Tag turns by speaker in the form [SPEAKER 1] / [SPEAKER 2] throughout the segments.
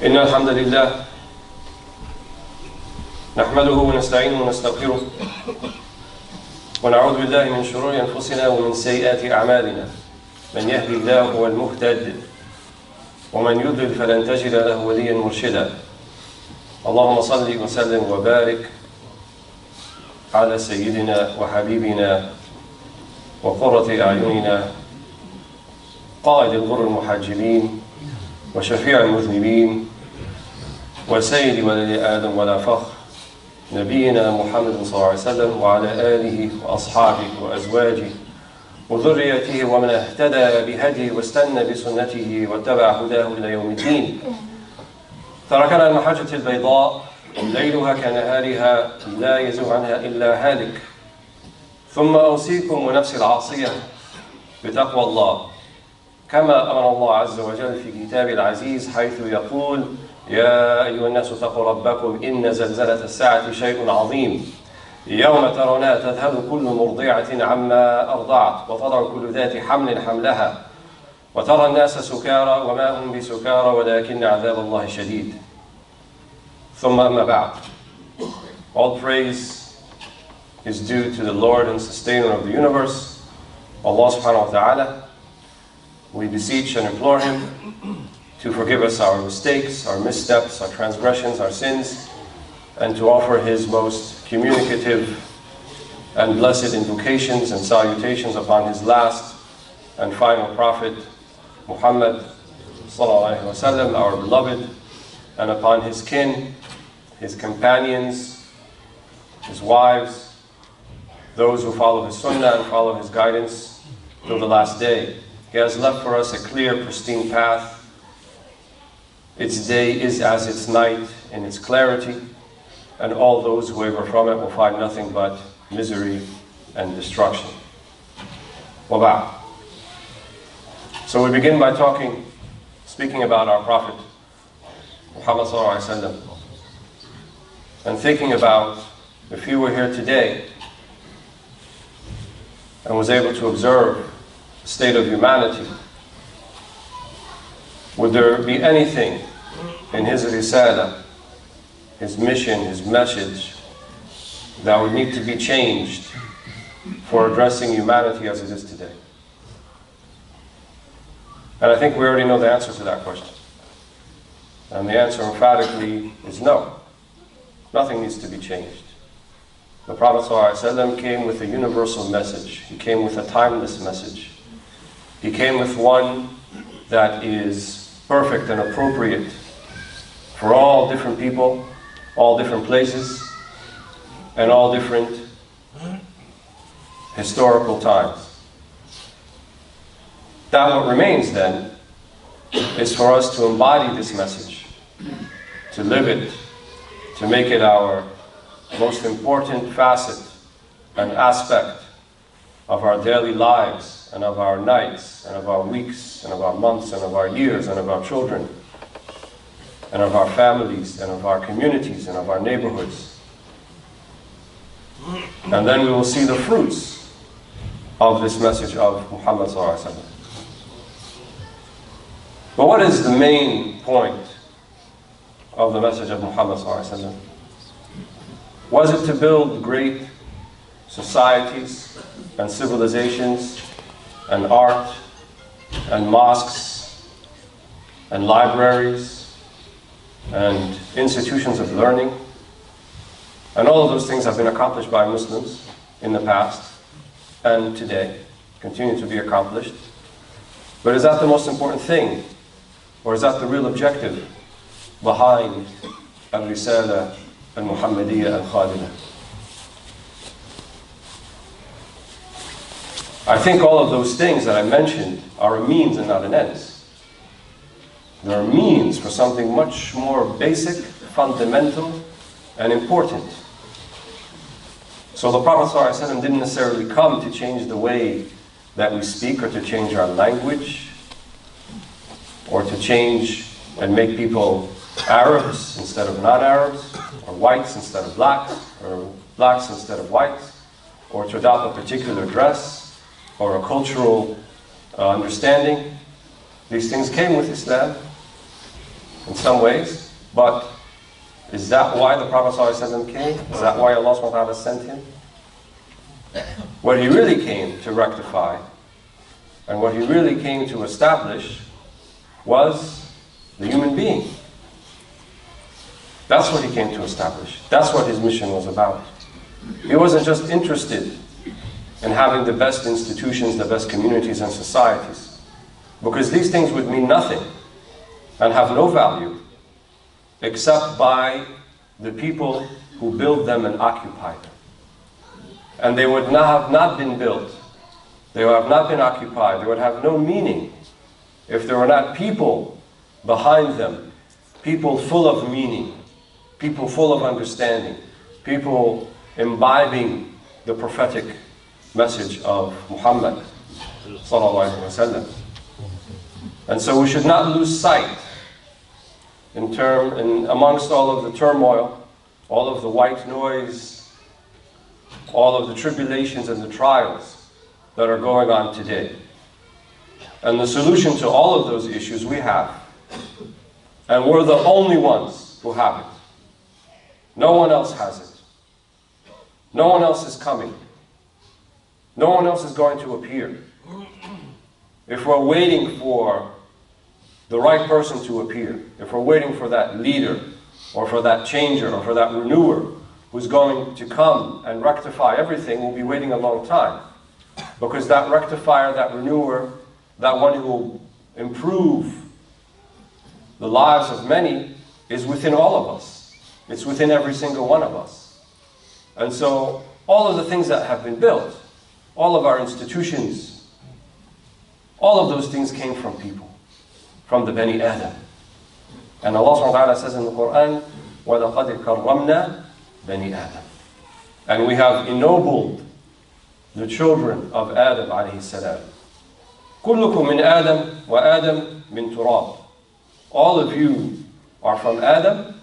[SPEAKER 1] إن الحمد لله نحمده ونستعينه ونستغفره ونعوذ بالله من شرور أنفسنا ومن سيئات أعمالنا. من يهدي الله هو المهتد ومن يضلل فلن تجد له وليا مرشدا. اللهم صل وسلم وبارك على سيدنا وحبيبنا وقرة أعيننا قائد الغر المحجلين وشفيع المذنبين وسيد ولد آدم ولا فخر نبينا محمد صلى الله عليه وسلم وعلى آله وأصحابه وأزواجه وذريته ومن اهتدى بهديه واستنى بسنته واتبع هداه إلى يوم الدين. تركنا المحجة البيضاء ليلها كنهارها لا يزوغ عنها إلا هالك. ثم أوصيكم ونفسي العاصية بتقوى الله كما أمر الله عز وجل في كتابه العزيز حيث يقول: يا أيها الناس اتقوا ربكم إن زلزلة الساعة شيء عظيم يوم ترونها تذهل كل مرضعة عما أرضعت وتضع كل ذات حمل حملها وترى الناس سكارى وما هم بسكارى ولكن عذاب الله شديد. ثم أما بعد. All praise is due to the Lord and Sustainer of the universe, Allah subhanahu wa ta'ala. We beseech and implore Him to forgive us our mistakes, our missteps, our transgressions, our sins, and to offer His most communicative and blessed invocations and salutations upon His last and final Prophet, Muhammad sallallahu alaihi wasallam, our beloved, and upon His kin, His companions, His wives, those who follow His sunnah and follow His guidance till the last day. He has left for us a clear, pristine path. Its day is as its night in its clarity, and all those who waver from it will find nothing but misery and destruction. Waba'd. So we begin by speaking about our Prophet, Muhammad sallallahu alaihi wasallam, and thinking about if he were here today and was able to observe the state of humanity, would there be anything in his risala, his mission, his message, that would need to be changed for addressing humanity as it is today? And I think we already know the answer to that question. And the answer emphatically is no. Nothing needs to be changed. The Prophet ﷺ came with a universal message. He came with a timeless message. He came with one that is perfect and appropriate for all different people, all different places, and all different historical times. That what remains then is for us to embody this message, to live it, to make it our most important facet and aspect of our daily lives and of our nights and of our weeks and of our months and of our years and of our children and of our families and of our communities and of our neighborhoods. And then we will see the fruits of this message of Muhammad sallallahu alaihi wasallam. But what is the main point of the message of Muhammad sallallahu alaihi wasallam? Was it to build great societies and civilizations and art and mosques and libraries and institutions of learning? And all of those things have been accomplished by Muslims in the past and today, continue to be accomplished. But is that the most important thing? Or is that the real objective behind al-Risala al-Muhammadiyya al-Khalida? I think all of those things that I mentioned are a means and not an end. They're a means for something much more basic, fundamental, and important. So the Prophet ﷺ didn't necessarily come to change the way that we speak or to change our language or to change and make people Arabs instead of non-Arabs, or whites instead of blacks, or blacks instead of whites, or to adopt a particular dress or a cultural understanding. These things came with Islam. in some ways, but is that why the Prophet ﷺ came? Is that why Allah subhanahu wa ta'ala sent him? What he really came to rectify and what he really came to establish was the human being. That's what he came to establish. That's what his mission was about. He wasn't just interested in having the best institutions, the best communities and societies, because these things would mean nothing and have no value except by the people who build them and occupy them. And they would have not been built, they would have not been occupied, they would have no meaning if there were not people behind them, people full of meaning, people full of understanding, people imbibing the prophetic message of Muhammad sallallahu alaihi wasallam. And so we should not lose sight amongst all of the turmoil, all of the white noise, all of the tribulations and the trials that are going on today. And the solution to all of those issues we have. And we're the only ones who have it. No one else has it. No one else is coming. No one else is going to appear. If we're waiting for the right person to appear, if we're waiting for that leader, or for that changer, or for that renewer who's going to come and rectify everything, we'll be waiting a long time. Because that rectifier, that renewer, that one who will improve the lives of many is within all of us. It's within every single one of us. And so all of the things that have been built, all of our institutions, all of those things came from people, from the Bani Adam. And Allah subhanahu wa ta'ala says in the Quran, وَلَقَدْ كَرَّمْنَا بَنِي آدَمَ. And we have ennobled the children of Adam alayhi salam. كُلُّكُم مِّنْ آدَمَ وَآدَمْ مِّن تُرَابٍ. All of you are from Adam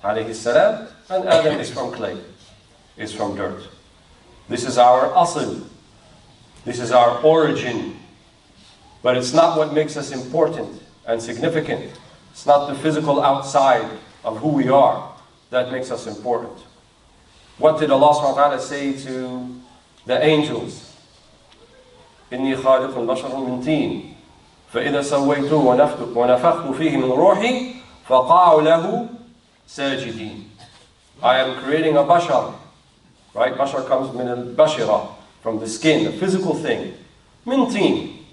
[SPEAKER 1] alayhi salam, and Adam is from clay, is from dirt. This is our asl. This is our origin. But it's not what makes us important and significant. It's not the physical outside of who we are that makes us important. What did Allah subhanahu wa ta'ala say to the angels? إِنِّي خَالِقٌ بَشَرٌ مِّن طِينٍ فَإِذَا سَوَّيْتُهُ وَنَفَخْتُ فِيهِ مِنْ رُوحِي فَقَعُوا لَهُ سَاجِدِينَ. I am creating a bashar. Right? Bashar comes min al-bashira, from the skin, a physical thing. Min teen.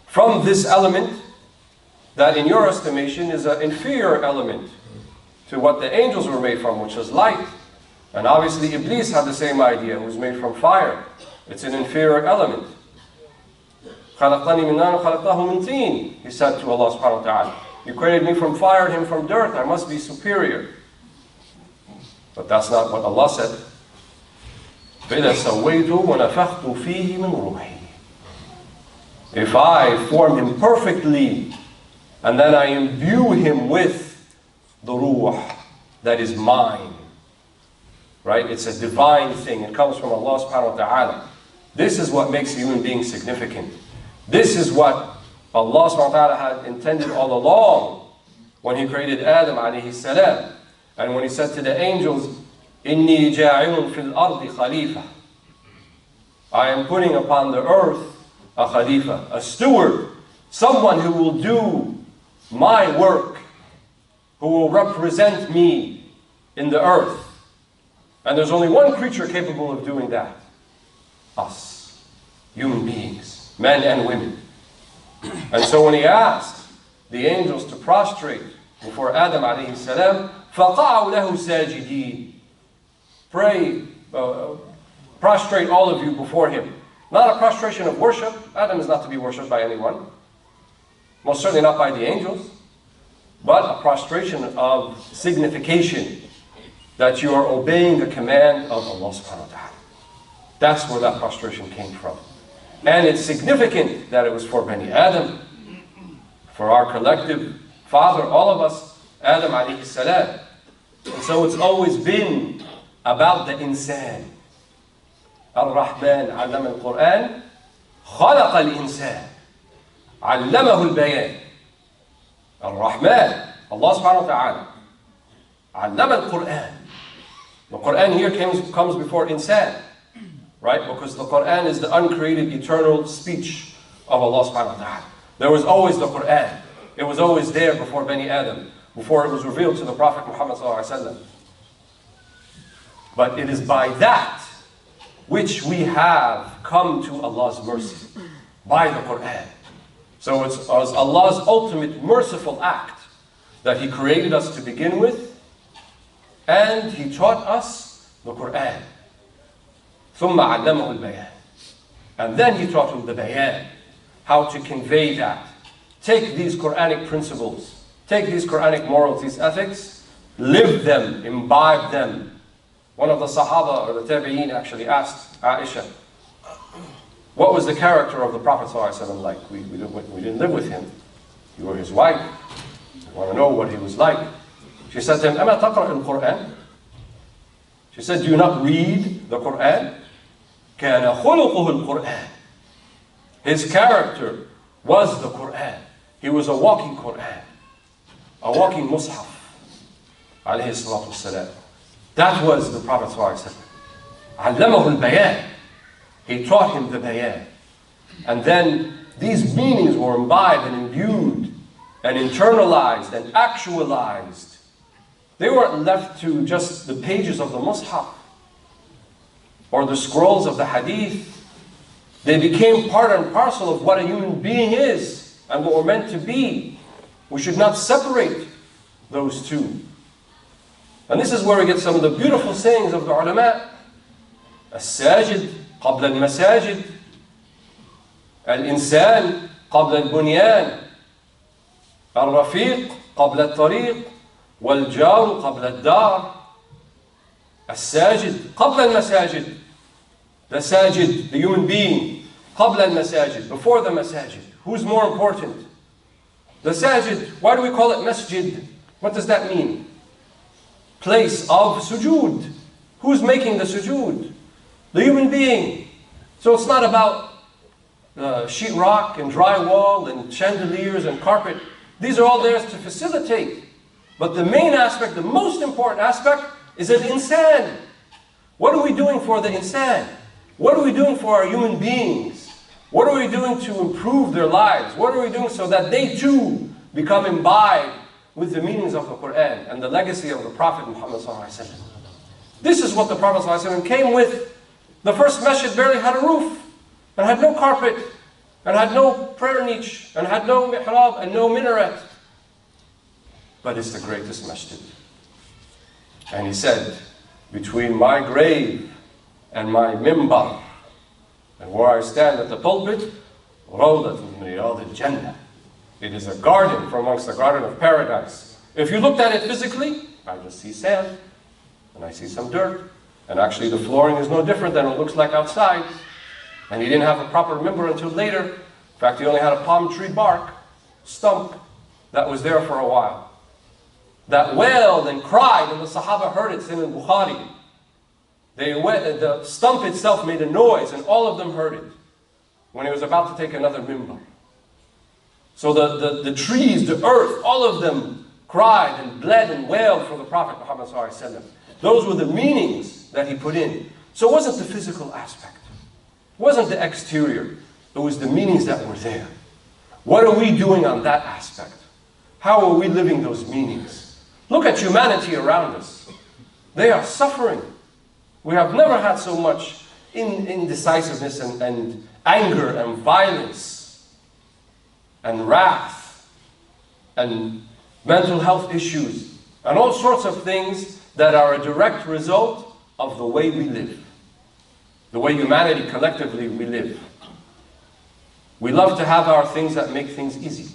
[SPEAKER 1] From this element that in your estimation is an inferior element to what the angels were made from, which is light. And obviously Iblis had the same idea. It was made from fire. It's an inferior element. خَلَقْتَنِي مِنْ نَارٍ خَلَقْتَهُ مِنْ طِينٍ. He said to Allah subhanahu wa ta'ala, you created me from fire, him from dirt. I must be superior. But that's not what Allah said. فَإِذَا سَوَّيْتُ وَنَفَخْتُ فِيهِ مِنْ رُوحِي. If I form him perfectly, and then I imbue him with the ruh that is mine, right? It's a divine thing. It comes from Allah subhanahu wa ta'ala. This is what makes a human being significant. This is what Allah subhanahu wa ta'ala had intended all along when He created Adam alayhi salam. And when He said to the angels, إِنِّي جَاعِلٌ فِي الْأَرْضِ خَلِيفَةً. I am putting upon the earth a khalifa, a steward, someone who will do my work, who will represent me in the earth. And there's only one creature capable of doing that. Us, human beings, men and women. And so when He asked the angels to prostrate before Adam alayhi salam, فَقَعُوا لَهُ سَاجِدِينَ. Pray, prostrate all of you before him. Not a prostration of worship. Adam is not to be worshipped by anyone. Most certainly not by the angels. But a prostration of signification that you are obeying the command of Allah subhanahu wa ta'ala. That's where that prostration came from. And it's significant that it was for Bani Adam, for our collective father, all of us, Adam alayhi salam. And so it's always been about the insan. Ar-Rahman allama al-Quran, khalaqa al-insan, allamahu al-bayan. Ar-Rahman, Allah subhanahu wa ta'ala, علم القرآن. The Quran here comes before insan, right? Because the Quran is the uncreated eternal speech of Allah subhanahu wa ta'ala. There was always the Quran. It was always there before Bani Adam, before it was revealed to the Prophet Muhammad sallallahu alaihi wasallam. But it is by that which we have come to Allah's mercy, by the Quran. So it's Allah's ultimate merciful act that He created us to begin with, and He taught us the Quran. ثُمَّ عَلَّمَهُ الْبَيَانِ. And then He taught him the bayan, how to convey that. Take these Quranic principles, take these Quranic morals, these ethics, live them, imbibe them. One of the Sahaba, or the Tabi'een, actually asked Aisha, what was the character of the Prophet ﷺ like? We didn't live with him. You were his wife. We want to know what he was like. She said to him, أَمَا تَقْرَأِ الْقُرْآنِ? She said, do you not read the Quran? كَانَ خُلُقُهُ الْقُرْآنِ. His character was the Quran. He was a walking Quran, a walking Mus'haf, alayhi salatu wassalam. That was the Prophet ﷺ. عَلَّمَهُ الْبَيَانِ. He taught him the bayan. And then these meanings were imbibed and imbued and internalized and actualized. They weren't left to just the pages of the Mus'haf or the scrolls of the Hadith. They became part and parcel of what a human being is and what we're meant to be. We should not separate those two. And this is where we get some of the beautiful sayings of the ulama. الساجد قبل المساجد, الإنسان قبل البنيان, الرفيق قبل الطريق, والجار قبل الدار. الساجد قبل المساجد. The sajid, the human being, قبل المساجد, before the masajid. Who's more important? The sajid. Why do we call it masjid? What does that mean? Place of sujood. Who's making the sujood? The human being. So it's not about sheetrock and drywall and chandeliers and carpet. These are all there to facilitate. But the main aspect, the most important aspect, is an insan. What are we doing for the insan? What are we doing for our human beings? What are we doing to improve their lives? What are we doing so that they too become imbibed with the meanings of the Quran and the legacy of the Prophet Muhammad ﷺ? This is what the Prophet ﷺ came with. The first masjid barely had a roof, and had no carpet, and had no prayer niche, and had no mihrab, and no minaret. But it's the greatest masjid. And he said, between my grave and my mimbar, and where I stand at the pulpit, Rawdatun min Riyad al-Jannah. It is a garden from amongst the garden of paradise. If you looked at it physically, I just see sand, and I see some dirt. And actually the flooring is no different than it looks like outside. And he didn't have a proper mimbar until later. In fact, he only had a palm tree bark stump that was there for a while. That wailed and cried, and the Sahaba heard it. It's in Bukhari. The stump itself made a noise, and all of them heard it when he was about to take another mimbar. So the trees, the earth, all of them cried and bled and wailed for the Prophet Muhammad ﷺ. Those were the meanings that he put in. So it wasn't the physical aspect. It wasn't the exterior. It was the meanings that were there. What are we doing on that aspect? How are we living those meanings? Look at humanity around us. They are suffering. We have never had so much indecisiveness and anger and violence and wrath and mental health issues and all sorts of things that are a direct result of the way we live. The way humanity collectively we live. We love to have our things that make things easy.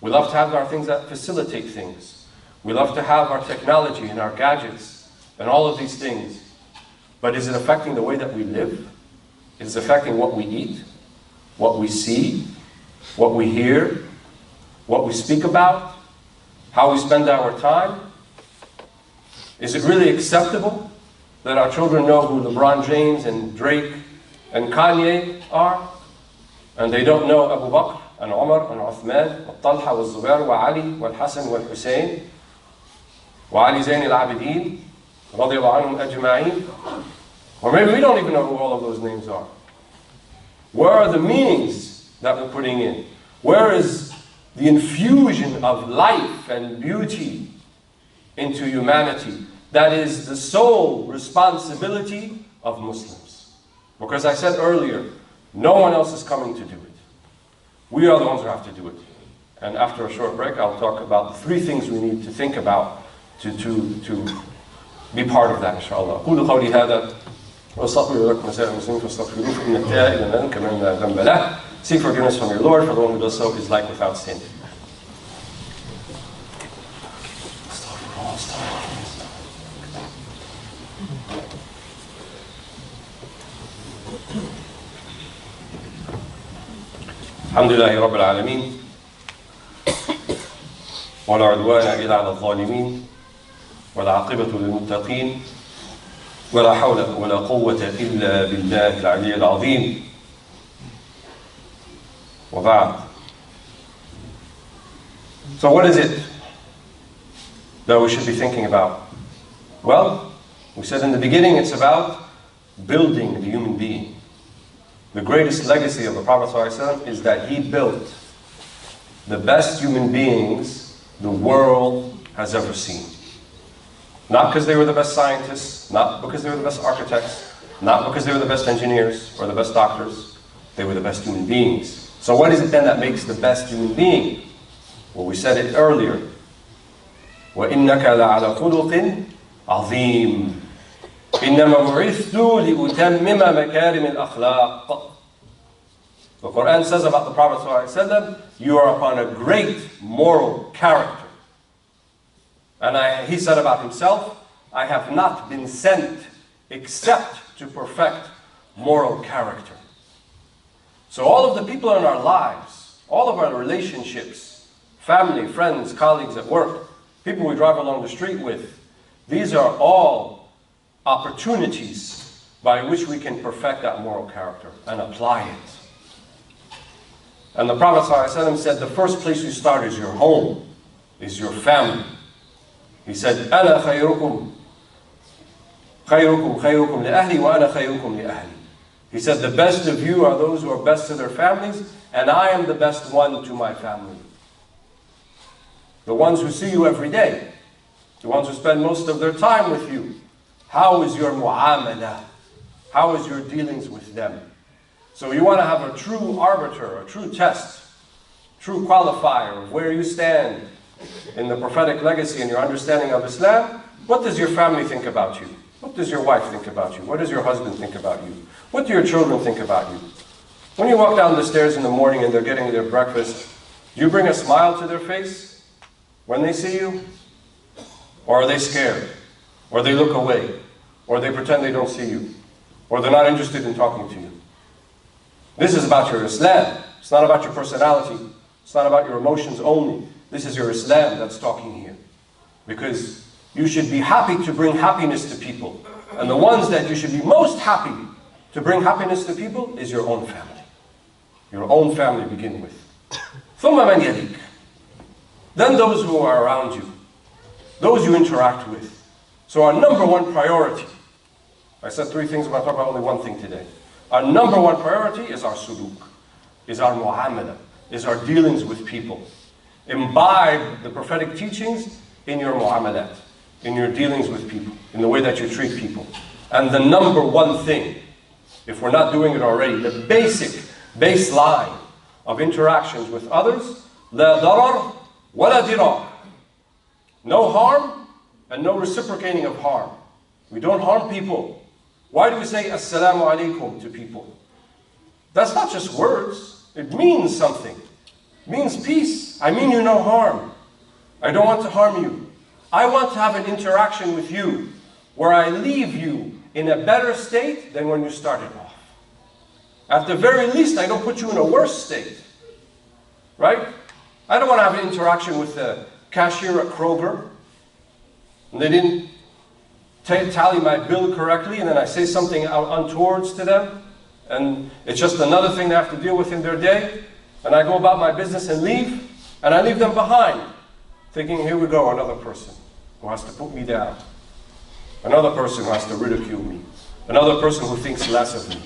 [SPEAKER 1] We love to have our things that facilitate things. We love to have our technology and our gadgets and all of these things. But is it affecting the way that we live? Is it affecting what we eat, what we see, what we hear, what we speak about, how we spend our time? Is it really acceptable that our children know who LeBron James and Drake and Kanye are, and they don't know Abu Bakr and Umar and Uthman and Talha and Zubair and Ali and Hassan and Hussein وعلي زين العابدين رضي الله عنهم أجمعين. Or maybe we don't even know who all of those names are. Where are the meanings that we're putting in? Where is the infusion of life and beauty into humanity? That is the sole responsibility of Muslims. Because I said earlier, no one else is coming to do it. We are the ones who have to do it. And after a short break, I'll talk about the 3 things we need to think about to be part of that, inshallah. أقول قولي هذا وأستغفر لكم وسائر المسلمين فاستغفروه فإن التائب من كمن لا ذنب له. Seek forgiveness from your Lord, for the one who does so is like without sin. الحمد لله رب العالمين ولا عدوان إلا على الظالمين والعاقبة للمتقين ولا حول ولا قوة إلا بالله العلي العظيم وبعد. So what is it that we should be thinking about? Well, we said in the beginning it's about building the human being. The greatest legacy of the Prophet ﷺ is that he built the best human beings the world has ever seen. Not because they were the best scientists, not because they were the best architects, not because they were the best engineers or the best doctors. They were the best human beings. So what is it then that makes the best human being? Well, we said it earlier. وَإِنَّكَ لَعَلَى خُلُقٍ عَظِيمٍ إِنَّمَا بُعِثْتُ لِأُتَمِّمَ مَكَارِمِ الْأَخْلَاقِ. The Quran says about the Prophet ﷺ, you are upon a great moral character. And he said about himself, I have not been sent except to perfect moral character. So all of the people in our lives, all of our relationships, family, friends, colleagues at work, people we drive along the street with, these are all opportunities by which we can perfect that moral character and apply it. And the Prophet ﷺ said the first place you start is your home, is your family. He said, أَنَا خَيْرُكُمْ لِأَهْلِي وَأَنَا خَيْرُكُمْ لِأَهْلِي. He said, the best of you are those who are best to their families, and I am the best one to my family. The ones who see you every day, the ones who spend most of their time with you. How is your mu'amala? How is your dealings with them? So you want to have a true arbiter, a true test, true qualifier of where you stand in the prophetic legacy and your understanding of Islam. What does your family think about you? What does your wife think about you? What does your husband think about you? What do your children think about you? When you walk down the stairs in the morning and they're getting their breakfast, do you bring a smile to their face when they see you? Or are they scared? Or they look away? Or they pretend they don't see you? Or they're not interested in talking to you? This is about your Islam. It's not about your personality. It's not about your emotions only. This is your Islam that's talking here. Because you should be happy to bring happiness to people. And the ones that you should be most happy to bring happiness to people is your own family. Your own family to begin with. ثُمَّ مَنْ يَلِيكَ. Then those who are around you. Those you interact with. So our number one priority. I said 3 things, I'm going to talk about only one thing today. Our number one priority is our suluk. Is our mu'amala. Is our dealings with people. Imbibe the prophetic teachings in your mu'amalat, in your dealings with people, in the way that you treat people. And the number one thing, if we're not doing it already, the basic baseline of interactions with others, la darar wa la dirar. No harm and no reciprocating of harm. We don't harm people. Why do we say assalamu alaikum to people? That's not just words. It means something. It means peace. I mean you no harm. I don't want to harm you. I want to have an interaction with you where I leave you in a better state than when you started off. At the very least, I don't put you in a worse state. Right? I don't want to have an interaction with the cashier at Kroger and they didn't tally my bill correctly, and then I say something untowards to them, and it's just another thing they have to deal with in their day, and I go about my business and leave, and I leave them behind, thinking, here we go, another person. who has to put me down, another person who has to ridicule me, another person who thinks less of me.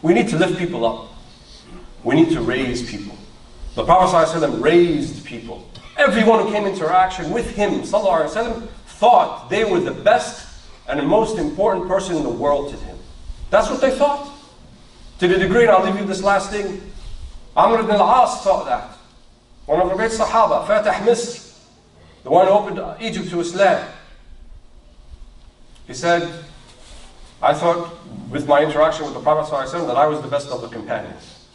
[SPEAKER 1] We need to lift people up. We need to raise people. The Prophet ﷺ raised people. Everyone who came into interaction with him ﷺ thought they were the best and the most important person in the world to him. That's what they thought. To the degree, and I'll leave you this last thing, Amr ibn al-As thought that. One of the great Sahaba, Fatih Misr, the one who opened Egypt to Islam. He said, I thought with my interaction with the Prophet ﷺ that I was the best of the companions.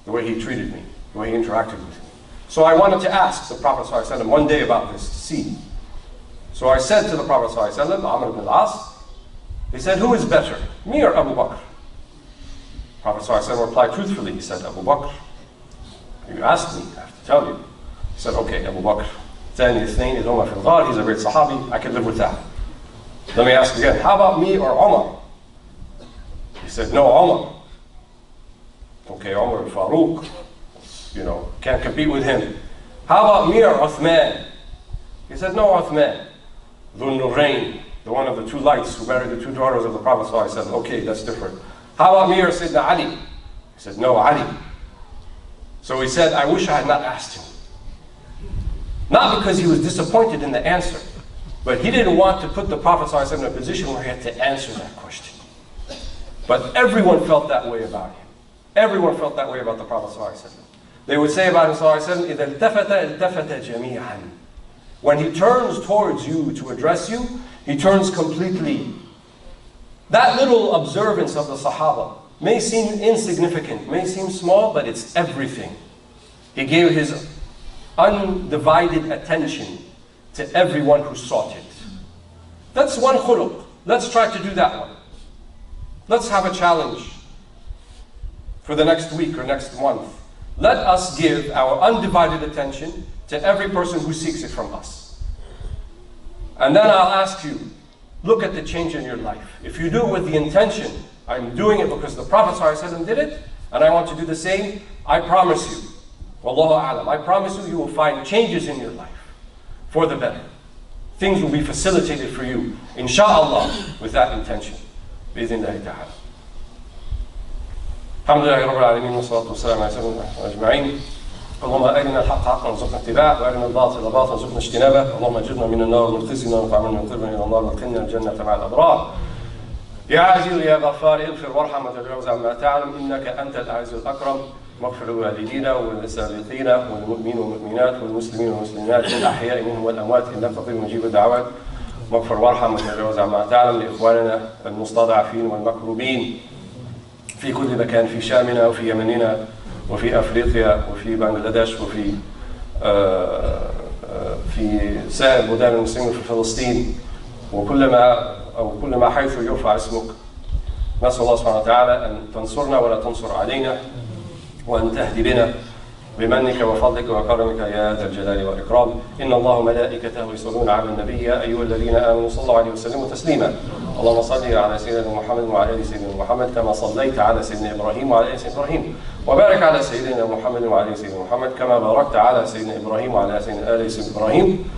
[SPEAKER 1] The way he treated me, the way he interacted with me. So I wanted to ask the Prophet ﷺ one day about this to see. So I said to the Prophet ﷺ, Amr ibn al-As, he said, who is better, me or Abu Bakr? Prophet ﷺ replied truthfully. He said, Abu Bakr. You asked me, I have to tell you. He said, okay, Abu Bakr. ثاني اثنين إذ هما في الغار. He's a great Sahabi. I can live with that. Let me ask again, how about me or Umar? He said, no, Umar. Okay, Umar al-Faruq. You know, can't compete with him. How about me or Uthman? He said, no, Uthman. Dhul Nurayn, the one of the two lights who married the two daughters of the Prophet ﷺ. Okay, that's different. How about me or Sayyidina Ali? He said, no, Ali. So he said, I wish I had not asked him. Not because he was disappointed in the answer, but he didn't want to put the Prophet ﷺ in a position where he had to answer that question. But everyone felt that way about him. Everyone felt that way about the Prophet ﷺ. They would say about him ﷺ, إِذَا الْتَفَتَ الْتَفَتَ جَمِيعًا. When he turns towards you to address you, he turns completely. That little observance of the Sahaba may seem insignificant, may seem small, but it's everything. He gave his undivided attention to everyone who sought it. That's one khuluq. Let's try to do that one. Let's have a challenge for the next week or next month. Let us give our undivided attention to every person who seeks it from us. And then I'll ask you, look at the change in your life. If you do it with the intention, I'm doing it because the Prophet ﷺ did it, and I want to do the same, I promise you, Wallahu a'lam, I promise you, you will find changes in your life for the better. Things will be facilitated for you, insha'Allah, with that intention. Bi-idhnillahi ta'ala. Alhamdulillahi Rabbil Alameen, wa salatu wa salam ala sayyidina ajma'in. اللهم أرنا الحق حقا وارزقنا اتباعه وأرنا الباطل باطلا وارزقنا اجتنابه اللهم أجرنا من النار من خزي النار وارفع منا من قربنا إلى النار وادخلنا الجنة مع الأبرار يا عزيز يا غفار اغفر وارحم وتجاوز عما تعلم إنك أنت الأعز الأكرم واغفر لوالدينا وللسابقين والمؤمنين والمؤمنات والمسلمين والمسلمات الأحياء منهم والأموات إنك قريب مجيب الدعوات واغفر وارحم وتجاوز عما تعلم لإخواننا المستضعفين والمكروبين في كل مكان في شامنا وفي يمننا وفي أفريقيا وفي بنغلاديش وفي في سائر بلدان المسلمين في فلسطين كل ما حيث يرفع اسمك. نسأل الله سبحانه وتعالى أن تنصرنا ولا تنصر علينا وأن تهدي بنا بمنك وفضلك وكرمك يا ذا الجلال والإكرام. إن الله وملائكته يصلون على النبي يا أيها الذين آمنوا صلوا عليه وسلموا تسليما. اللهم صل على سيدنا محمد وعلى آل سيدنا محمد كما صليت على سيدنا إبراهيم وعلى آل سيدنا إبراهيم وبارك على سيدنا محمد وعلى آل سيدنا محمد كما باركت على سيدنا إبراهيم وعلى آل سيدنا إبراهيم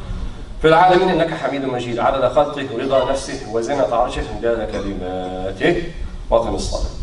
[SPEAKER 1] في العالمين إنك حميد مجيد عدد خلقه ورضا نفسه وزنة عرشه مداد كلماته. واقم الصلاة.